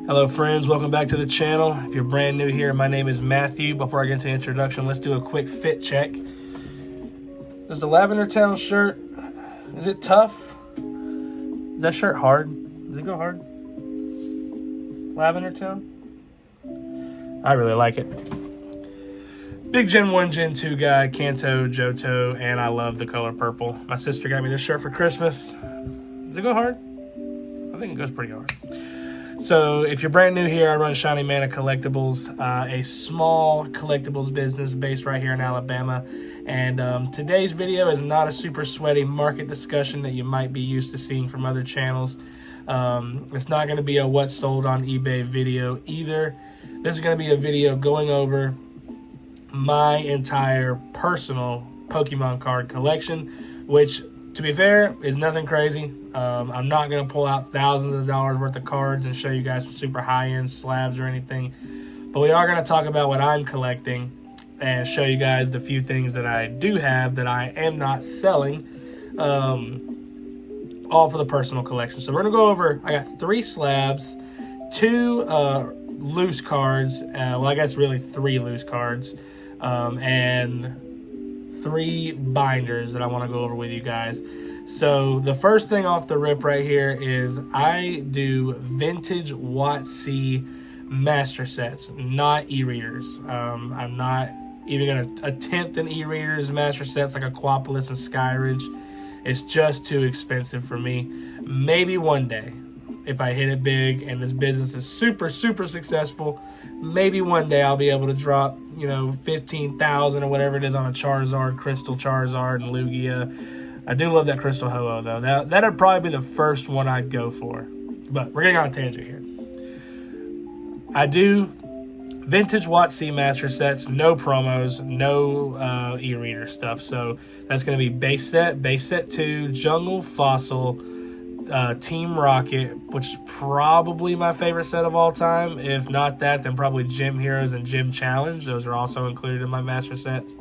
Hello friends, welcome back to the channel. If you're brand new here, my name is Matthew. Before I get into the introduction, let's do a quick fit check. Is the Lavender Town shirt, is it tough? Is that shirt hard? Does it go hard? Lavender Town? I really like it. Big Gen 1, Gen 2 guy, Kanto, Johto, and I love the color purple. My sister got me this shirt for Christmas. Does it go hard? I think it goes pretty hard. So if you're brand new here, I run Shiny Mana Collectibles, a small collectibles business based right here in Alabama. And today's video is not a super sweaty market discussion that you might be used to seeing from other channels. It's not going to be a what's sold on eBay video either. This is going to be a video going over my entire personal Pokemon card collection, which, to be fair, is nothing crazy. I'm not going to pull out thousands of dollars worth of cards and show you guys some super high-end slabs or anything. But we are going to talk about what I'm collecting and show you guys the few things that I do have that I am not selling, all for the personal collection. So we're going to go over, I got 3 slabs, 2 loose cards, well, I guess really 3 loose cards, and 3 binders that I want to go over with you guys. So the first thing off the rip right here is I do vintage WotC master sets, not e-readers. I'm not even going to attempt an e-readers master sets like Aquapolis and Skyridge. It's just too expensive for me. Maybe one day, if I hit it big and this business is super successful, maybe one day I'll be able to drop, you know, 15,000 or whatever it is on a Charizard, Crystal Charizard, and Lugia. I do love that Crystal Ho-Oh though. That'd probably be the first one I'd go for. But we're getting on a tangent here. I do vintage WotC master sets, no promos, no e-reader stuff. So that's going to be base set 2, Jungle, Fossil, Team Rocket, which is probably my favorite set of all time. If not that, then probably Gym Heroes and Gym Challenge. Those are also included in my master sets.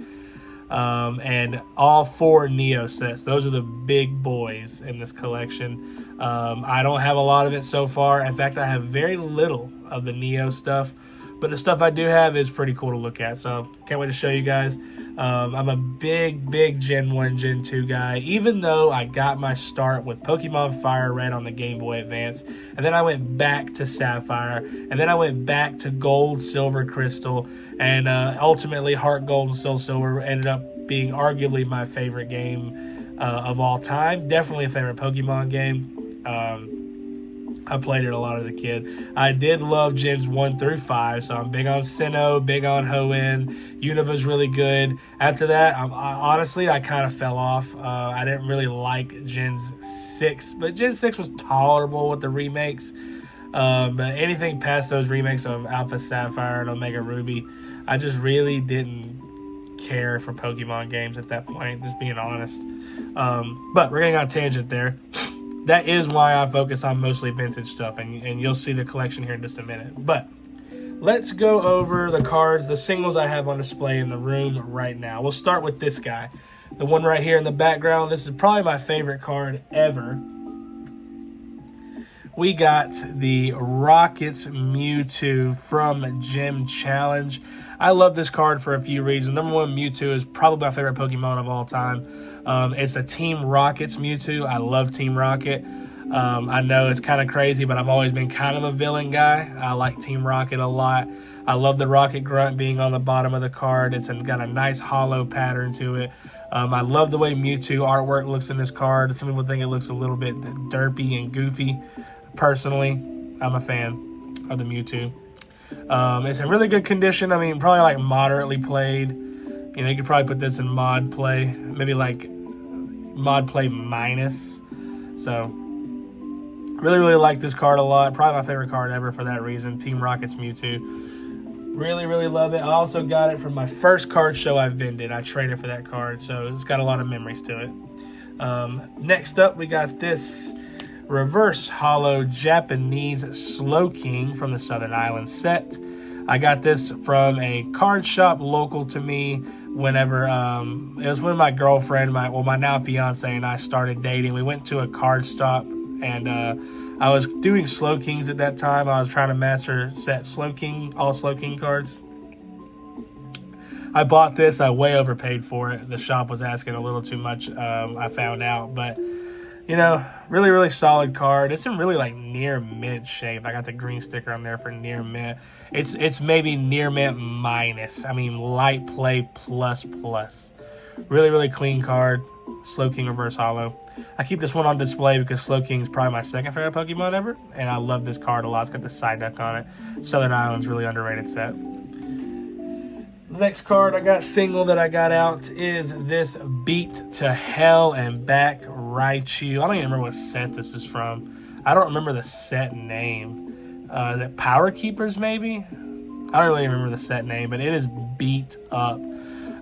And all 4 Neo sets. Those are the big boys in this collection. I don't have a lot of it so far. In fact, I have very little of the Neo stuff, but the stuff I do have is pretty cool to look at. So can't wait to show you guys. I'm a big Gen 1, Gen 2 guy, even though I got my start with Pokemon Fire Red on the Game Boy Advance, and then I went back to Sapphire, and then I went back to Gold, Silver, Crystal, and ultimately Heart Gold and Soul Silver ended up being arguably my favorite game of all time. Definitely a favorite Pokemon game. I played it a lot as a kid. I did love Gens 1 through 5, so I'm big on Sinnoh, big on Hoenn. Unova's really good. After that, honestly, I kind of fell off. I didn't really like Gens 6, but Gen 6 was tolerable with the remakes. But anything past those remakes of Alpha Sapphire and Omega Ruby, I just really didn't care for Pokemon games at that point, just being honest. But we're getting on a tangent there. That is why I focus on mostly vintage stuff, and you'll see the collection here in just a minute. But let's go over the cards, the singles I have on display in the room right now. We'll start with this guy, the one right here in the background. This is probably my favorite card ever. We got the Rockets Mewtwo from Gym Challenge. I love this card for a few reasons. Number one, Mewtwo is probably my favorite Pokemon of all time. It's a Team Rockets Mewtwo. I love Team Rocket. I know it's kind of crazy, but I've always been kind of a villain guy. I like Team Rocket a lot. I love the Rocket Grunt being on the bottom of the card. It's got a nice hollow pattern to it. I love the way Mewtwo artwork looks in this card. Some people think it looks a little bit derpy and goofy. Personally, I'm a fan of the Mewtwo. It's in really good condition. I mean, probably like moderately played. You know, you could probably put this in mod play, maybe like mod play minus. So, really like this card a lot. Probably my favorite card ever for that reason. Team Rocket's Mewtwo. Really love it. I also got it from my first card show I vended. I traded for that card, so it's got a lot of memories to it. Next up, we got this reverse hollow Japanese Slowking from the Southern Island set. I got this from a card shop local to me whenever, it was when my girlfriend, my now fiance, and I started dating. We went to a card stop, and I was doing Slow Kings at that time. I was trying to master set all Slow King cards. I bought this. I way overpaid for it. The shop was asking a little too much, I found out. But, you know, really, really solid card. It's in really, like, near mint shape. I got the green sticker on there for near mint. It's maybe near mint minus. I mean, light play plus. Really, really clean card. Slow King Reverse Holo. I keep this one on display because Slow King is probably my second favorite Pokemon ever. And I love this card a lot. It's got the side duck on it. Southern Islands, really underrated set. The next card I got single that I got out is this Beat to Hell and Back Raichu. I don't even remember what set this is from. I don't remember the set name. Is it Power Keepers maybe? I don't really remember the set name, but it is beat up.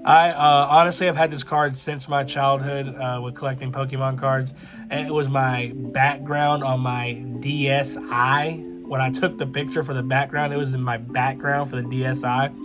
I honestly have had this card since my childhood with collecting Pokemon cards. And it was my background on my DSi. When I took the picture for the background, it was in my background for the DSi.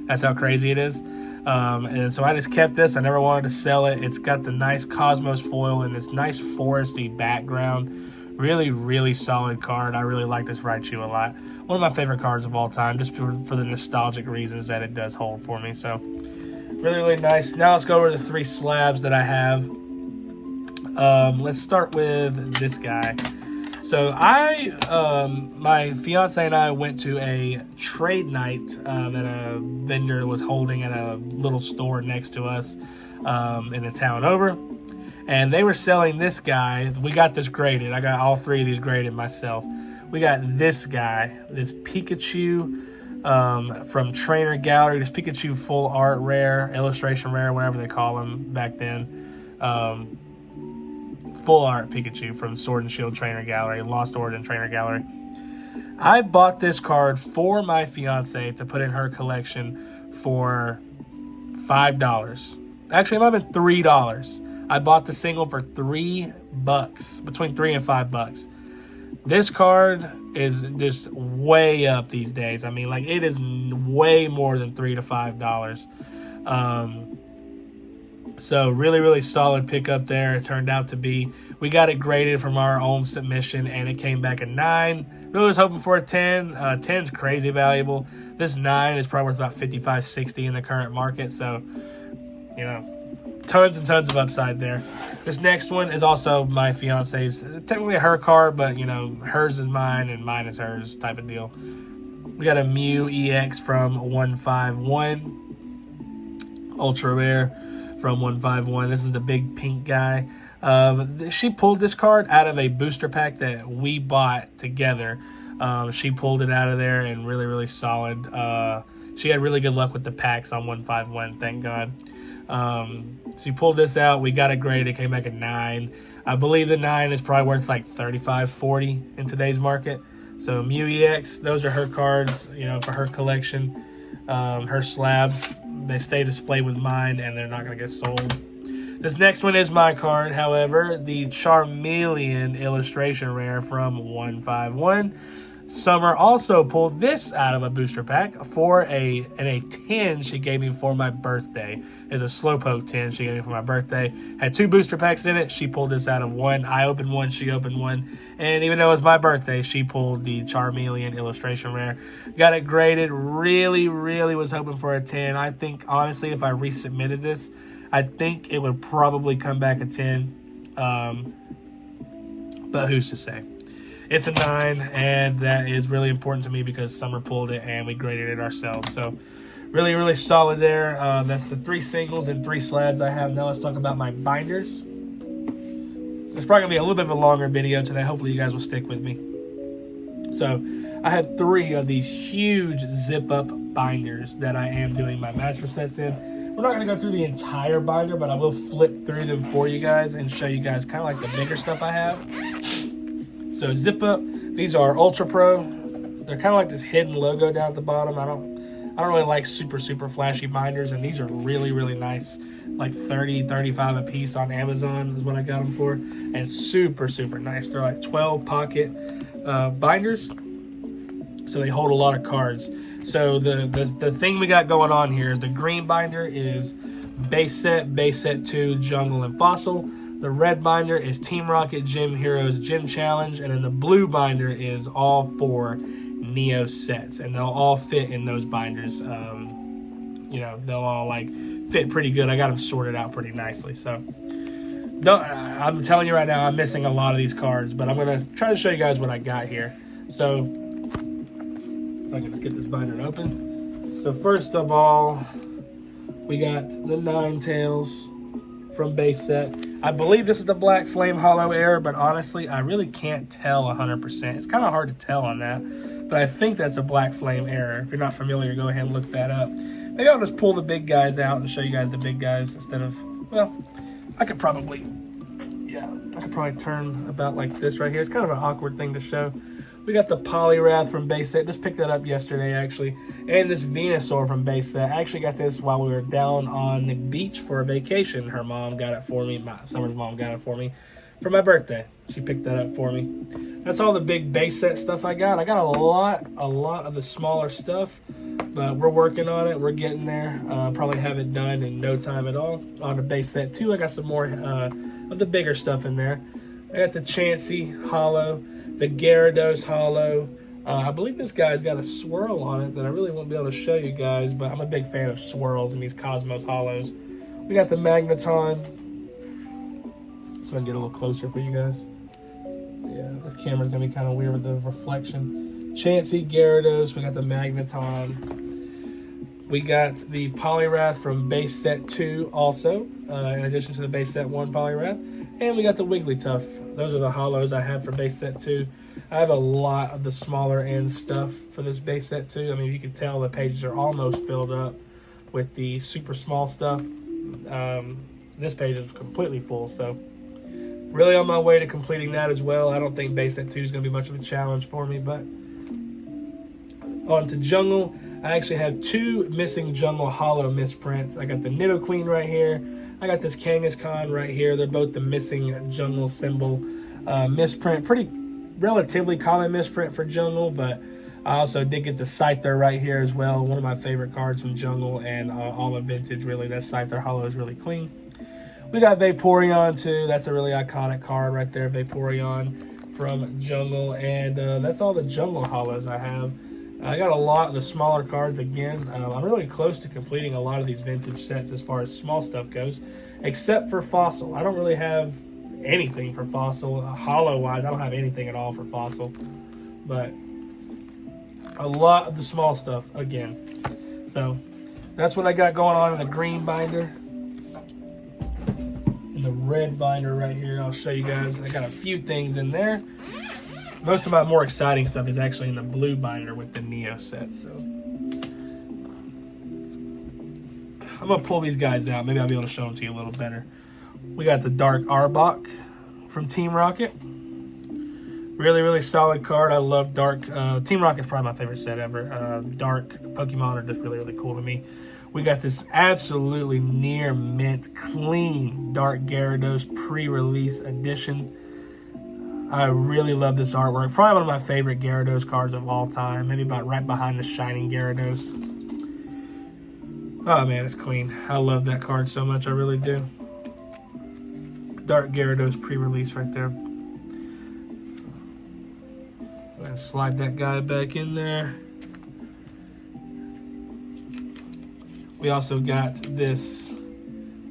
That's how crazy it is. And so I just kept this. I never wanted to sell it. It's got the nice Cosmos foil and this nice foresty background. Really, really solid card. I really like this Raichu a lot. One of my favorite cards of all time, just for the nostalgic reasons that it does hold for me. So, really, really nice. Now let's go over the 3 slabs that I have. Let's start with this guy. So my fiance and I went to a trade night that a vendor was holding at a little store next to us in the town over. And they were selling this guy. We got this graded. I got all 3 of these graded myself. We got this guy, this Pikachu from Trainer Gallery. This Pikachu full art rare, illustration rare, whatever they call them back then. Full art Pikachu from Sword and Shield Trainer Gallery, Lost Origin Trainer Gallery. I bought this card for my fiance to put in her collection for $5. Actually, it might have been $3. I bought the single for $3, between $3 and $5. This card is just way up these days. I mean, like, it is way more than $3 to $5. So really, really solid pickup there. It turned out to be. We got it graded from our own submission, and it came back a 9. Really was hoping for a 10. 10 is crazy valuable. This 9 is probably worth about $55, $60 in the current market. So, you know, tons and tons of upside there. This next one is also my fiance's. Technically her card, but, you know, hers is mine and mine is hers type of deal. We got a Mew EX from 151. Ultra rare from 151. This is the big pink guy. She pulled this card out of a booster pack that we bought together. She pulled it out of there and really, really solid. She had really good luck with the packs on 151, thank God. She pulled this out. We got it graded. It came back at 9. I believe the 9 is probably worth like $35, $40 in today's market. So Mew EX, those are her cards, you know, for her collection. Her slabs, they stay displayed with mine, and they're not going to get sold. This next one is my card, however, the Charmeleon illustration rare from 151. Summer also pulled this out of a booster pack for a 10 she gave me for my birthday. It's a Slowpoke 10 she gave me for my birthday. Had 2 booster packs in it. She pulled this out of one. I opened one, she opened one. And even though it was my birthday, she pulled the Charmeleon illustration rare. Got it graded. Really, really was hoping for a 10. I think, honestly, if I resubmitted this, I think it would probably come back a 10. But who's to say? It's a 9, and that is really important to me because Summer pulled it and we graded it ourselves. So really, really solid there. That's the 3 singles and 3 slabs I have. Now let's talk about my binders. It's probably going to be a little bit of a longer video today. Hopefully you guys will stick with me. So I have 3 of these huge zip-up binders that I am doing my master sets in. We're not going to go through the entire binder, but I will flip through them for you guys and show you guys kind of like the bigger stuff I have. So zip up. These are Ultra Pro. They're kind of like this hidden logo down at the bottom. I don't really like super flashy binders, and these are really, really nice. Like 30, 35 a piece on Amazon is what I got them for, and super nice. They're like 12 pocket binders, so they hold a lot of cards. So the thing we got going on here is the green binder is base set 2, jungle and fossil. The red binder is Team Rocket Gym Heroes Gym Challenge, and then the blue binder is all 4 Neo sets, and they'll all fit in those binders. You know, they'll all like fit pretty good. I got them sorted out pretty nicely. So I'm telling you right now, I'm missing a lot of these cards, but I'm gonna try to show you guys what I got here. So if I can just get this binder open. So first of all, we got the Ninetales from base set. I believe this is the Black Flame Hollow Air, but honestly, I really can't tell 100%. It's kind of hard to tell on that, but I think that's a Black Flame Air. If you're not familiar, go ahead and look that up. Maybe I'll just pull the big guys out and show you guys the big guys instead of, well, I could probably turn about like this right here. It's kind of an awkward thing to show. We got the Poliwrath from base set. Just picked that up yesterday, actually. And this Venusaur from base set. I actually got this while we were down on the beach for a vacation. Her mom got it for me. Summer's mom got it for me for my birthday. She picked that up for me. That's all the big base set stuff I got. I got a lot of the smaller stuff, but we're working on it. We're getting there. Probably have it done in no time at all. On the base set, too, I got some more of the bigger stuff in there. I got the Chansey Hollow, the Gyarados Hollow. I believe this guy's got a swirl on it that I really won't be able to show you guys, but I'm a big fan of swirls in these Cosmos Hollows. We got the Magneton. So I can get a little closer for you guys. Yeah, this camera's going to be kind of weird with the reflection. Chansey, Gyarados. We got the Magneton. We got the Poliwrath from base set 2 also, in addition to the base set 1 Poliwrath. And we got the Wigglytuff. Those are the hollows I have for base set 2. I have a lot of the smaller end stuff for this base set 2. I mean, you can tell the pages are almost filled up with the super small stuff. This page is completely full, so really on my way to completing that as well. I don't think base set 2 is going to be much of a challenge for me, but on to Jungle. I actually have 2 missing Jungle Hollow misprints. I got the Nidoqueen right here. I got this Kangaskhan right here. They're both the missing Jungle symbol misprint. Pretty relatively common misprint for Jungle, but I also did get the Scyther right here as well. One of my favorite cards from Jungle and all of Vintage, really. That Scyther Hollow is really clean. We got Vaporeon too. That's a really iconic card right there, Vaporeon from Jungle. And that's all the Jungle Hollows I have. I got a lot of the smaller cards again. I'm really close to completing a lot of these vintage sets as far as small stuff goes, except for Fossil. I don't really have anything for Fossil. Hollow-wise, I don't have anything at all for Fossil. But a lot of the small stuff again. So that's what I got going on in the green binder. In the red binder right here, I'll show you guys. I got a few things in there. Most of my more exciting stuff is actually in the blue binder with the Neo set. So I'm going to pull these guys out. Maybe I'll be able to show them to you a little better. We got the Dark Arbok from Team Rocket. Really, really solid card. I love Dark. Team Rocket's probably my favorite set ever. Dark Pokemon are just really, really cool to me. We got this absolutely near mint, clean Dark Gyarados pre-release edition. I really love this artwork. Probably one of my favorite Gyarados cards of all time. Maybe about right behind the Shining Gyarados. Oh man, it's clean. I love that card so much. I really do. Dark Gyarados pre-release right there. I'm going to slide that guy back in there. We also got this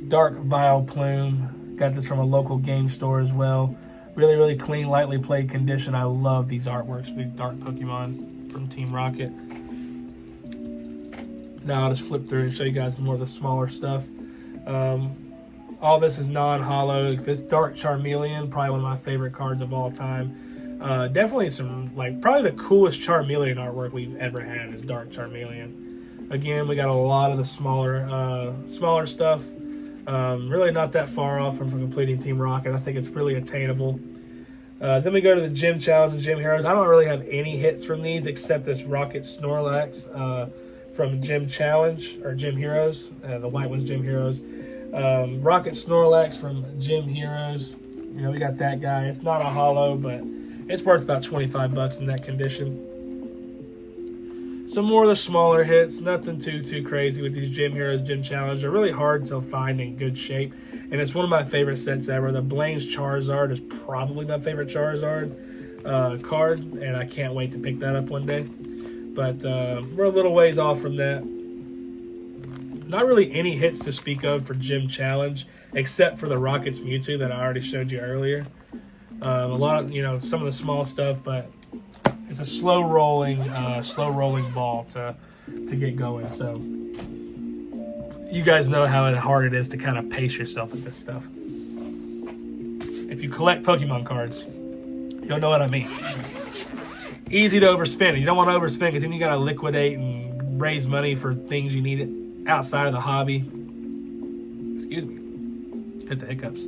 Dark Vileplume. Got this from a local game store as well. Really, really clean, lightly played condition. I love these artworks, these Dark Pokemon from Team Rocket. Now I'll just flip through and show you guys some more of the smaller stuff. All this is non-hollow. This Dark Charmeleon, probably one of my favorite cards of all time. Definitely some, like, probably the coolest Charmeleon artwork we've ever had is Dark Charmeleon. Again, we got a lot of the smaller stuff. Really not that far off from completing Team Rocket. I think it's really attainable. Then we go to the Gym Challenge and Gym Heroes. I don't really have any hits from these except this Rocket Snorlax from Gym Challenge or Gym Heroes. The white one's Gym Heroes. Rocket Snorlax from Gym Heroes. You know, we got that guy. It's not a hollow, but it's worth about $25 in that condition. So some more of the smaller hits. Nothing too crazy with these Gym Heroes Gym Challenge. They're really hard to find in good shape, and it's one of my favorite sets ever. The Blaine's Charizard is probably my favorite Charizard card, and I can't wait to pick that up one day. But we're a little ways off from that. Not really any hits to speak of for Gym Challenge, except for the Rockets Mewtwo that I already showed you earlier. A lot of, some of the small stuff, but it's a slow rolling ball to get going. So you guys know how hard it is to kind of pace yourself with this stuff. If you collect Pokemon cards, you'll know what I mean. Easy to overspend. You don't want to overspend because then you got to liquidate and raise money for things you need outside of the hobby. Excuse me. Hit the hiccups.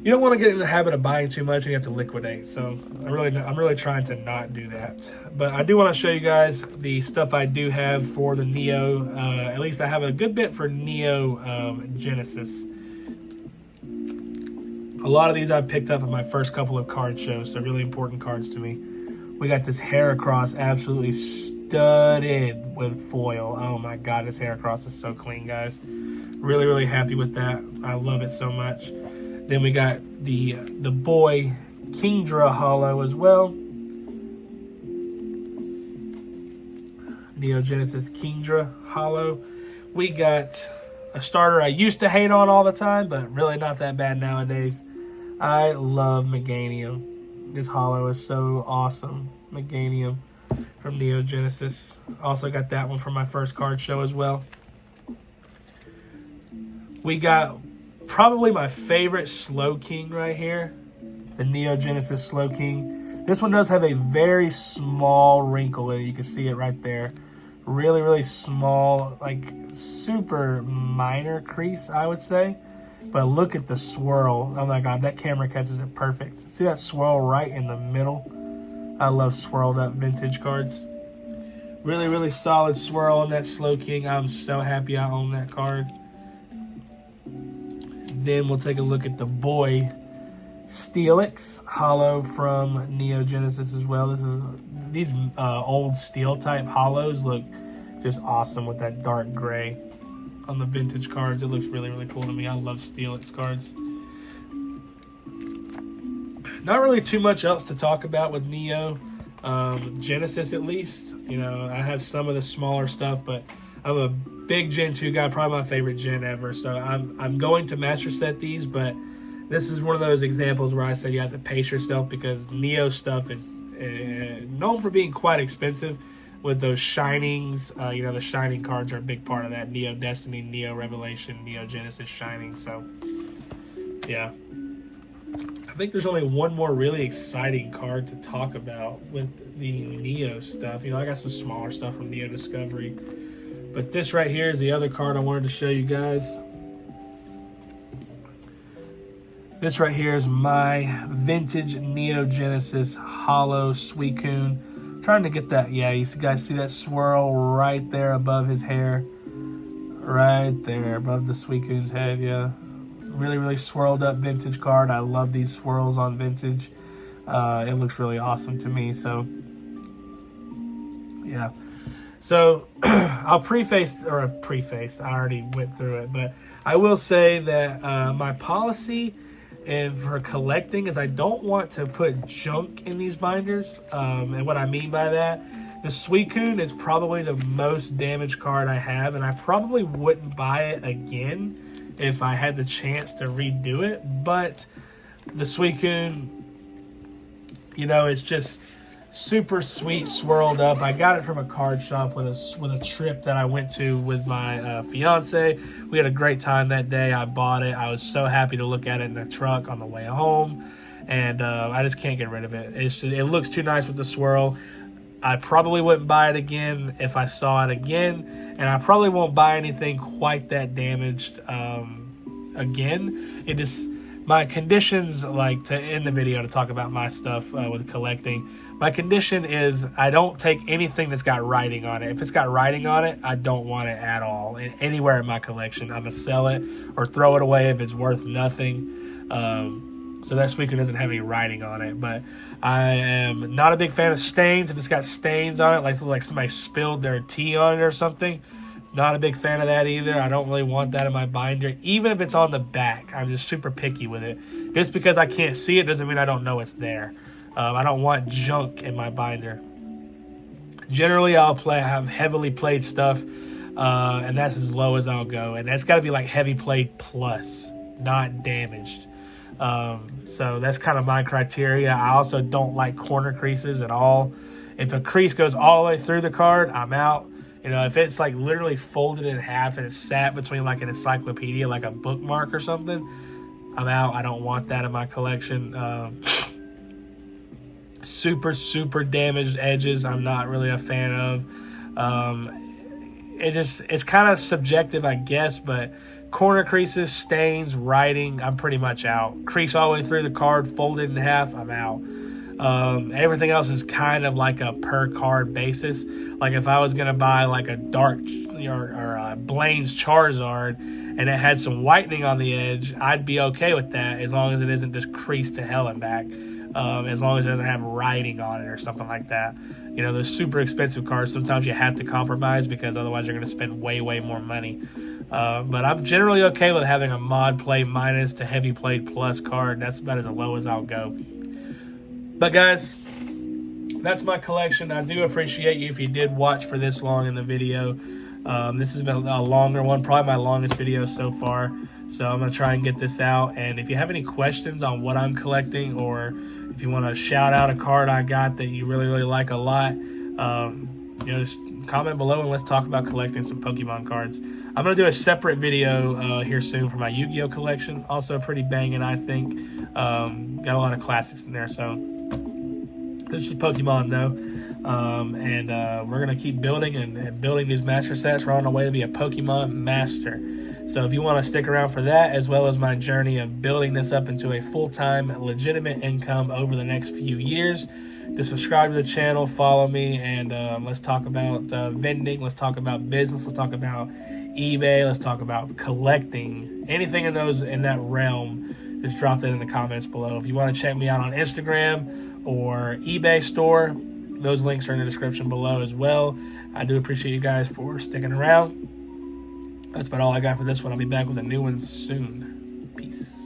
You don't want to get in the habit of buying too much and you have to liquidate. So I'm really trying to not do that. But I do want to show you guys the stuff I do have for the Neo. At least I have a good bit for Neo Genesis. A lot of these I picked up in my first couple of card shows, so really important cards to me. We got this Heracross absolutely studded with foil. Oh my god, this Heracross is so clean, guys. Really happy with that. I love it so much. Then we got the boy Kingdra Hollow as well. Neo Genesis Kingdra Hollow. We got a starter I used to hate on all the time, but really not that bad nowadays. I love Meganium. This hollow is so awesome. Meganium from Neo Genesis. Also got that one from my first card show as well. We got probably my favorite Slow King right here. The Neo Genesis Slow King. This one does have a very small wrinkle in it. You can see it right there. Really small, like super minor crease, I would say. But look at the swirl. Oh my god, that camera catches it perfect. See that swirl right in the middle? I love swirled up vintage cards. Really solid swirl on that Slow King. I'm so happy I own that card. Then we'll take a look at the boy Steelix Hollow from Neo Genesis as well. These old steel type hollows look just awesome with that dark gray on the vintage cards. It looks really cool to me. I love Steelix cards. Not really too much else to talk about with Neo Genesis, at least. I have some of the smaller stuff, but I'm a big Gen 2 guy, probably my favorite Gen ever. So I'm going to master set these, but this is one of those examples where I say you have to pace yourself because Neo stuff is known for being quite expensive with those shinings. The shining cards are a big part of that. Neo Destiny, Neo Revelation, Neo Genesis Shining. So, yeah. I think there's only one more really exciting card to talk about with the Neo stuff. I got some smaller stuff from Neo Discovery. But this right here is the other card I wanted to show you guys. This right here is my vintage Neo Genesis Hollow Suicune. Trying to get that, yeah, you guys see that swirl right there above his hair? Right there, above the Suicune's head, yeah. Really swirled up vintage card. I love these swirls on vintage. It looks really awesome to me, so yeah. So I'll preface, I already went through it, but I will say that my policy for collecting is I don't want to put junk in these binders. And what I mean by that, the Suicune is probably the most damaged card I have, and I probably wouldn't buy it again if I had the chance to redo it. But the Suicune, it's just super sweet, swirled up. I got it from a card shop with a trip that I went to with my fiance. We had a great time that day. I bought it. I was so happy to look at it in the truck on the way home, and I just can't get rid of it. It looks too nice with the swirl. I probably wouldn't buy it again if I saw it again, and I probably won't buy anything quite that damaged again. It is my conditions, like, to end the video to talk about my stuff with collecting. My condition is I don't take anything that's got writing on it. If it's got writing on it, I don't want it at all. Anywhere in my collection, I'm going to sell it or throw it away if it's worth nothing. So that squeaker doesn't have any writing on it. But I am not a big fan of stains. If it's got stains on it, like somebody spilled their tea on it or something, not a big fan of that either. I don't really want that in my binder. Even if it's on the back, I'm just super picky with it. Just because I can't see it doesn't mean I don't know it's there. I don't want junk in my binder. Generally, I'll have heavily played stuff, and that's as low as I'll go. And that's got to be like heavy played plus, not damaged. So that's kind of my criteria. I also don't like corner creases at all. If a crease goes all the way through the card, I'm out. You know, if it's like literally folded in half and it's sat between like an encyclopedia, like a bookmark or something, I'm out. I don't want that in my collection. Super damaged edges, I'm not really a fan of. It's kind of subjective, I guess, but corner creases, stains, writing, I'm pretty much out. Crease all the way through the card, folded in half, I'm out. Everything else is kind of like a per card basis. Like if I was going to buy like a dark or Blaine's Charizard and it had some whitening on the edge, I'd be okay with that as long as it isn't just creased to hell and back. As long as it doesn't have writing on it or something like that. You know, those super expensive cards, sometimes you have to compromise because otherwise you're going to spend way more money. But I'm generally okay with having a mod play minus to heavy played plus card. That's about as low as I'll go. But guys, that's my collection. I do appreciate you if you did watch for this long in the video. This has been a longer one, probably my longest video so far. So I'm going to try and get this out. And if you have any questions on what I'm collecting, or if you want to shout out a card I got that you really like a lot, you know, just comment below and let's talk about collecting some Pokemon cards. I'm going to do a separate video here soon for my Yu-Gi-Oh collection. Also pretty banging, I think. Got a lot of classics in there, so this is Pokemon though. We're going to keep building and building these master sets. We're on our way to be a Pokemon master. So if you want to stick around for that, as well as my journey of building this up into a full-time legitimate income over the next few years, to subscribe to the channel, follow me, and let's talk about vending, let's talk about business, let's talk about eBay, let's talk about collecting, anything in that realm. Just drop that in the comments below. If you want to check me out on Instagram or eBay store, those links are in the description below as well. I do appreciate you guys for sticking around. That's about all I got for this one. I'll be back with a new one soon. Peace.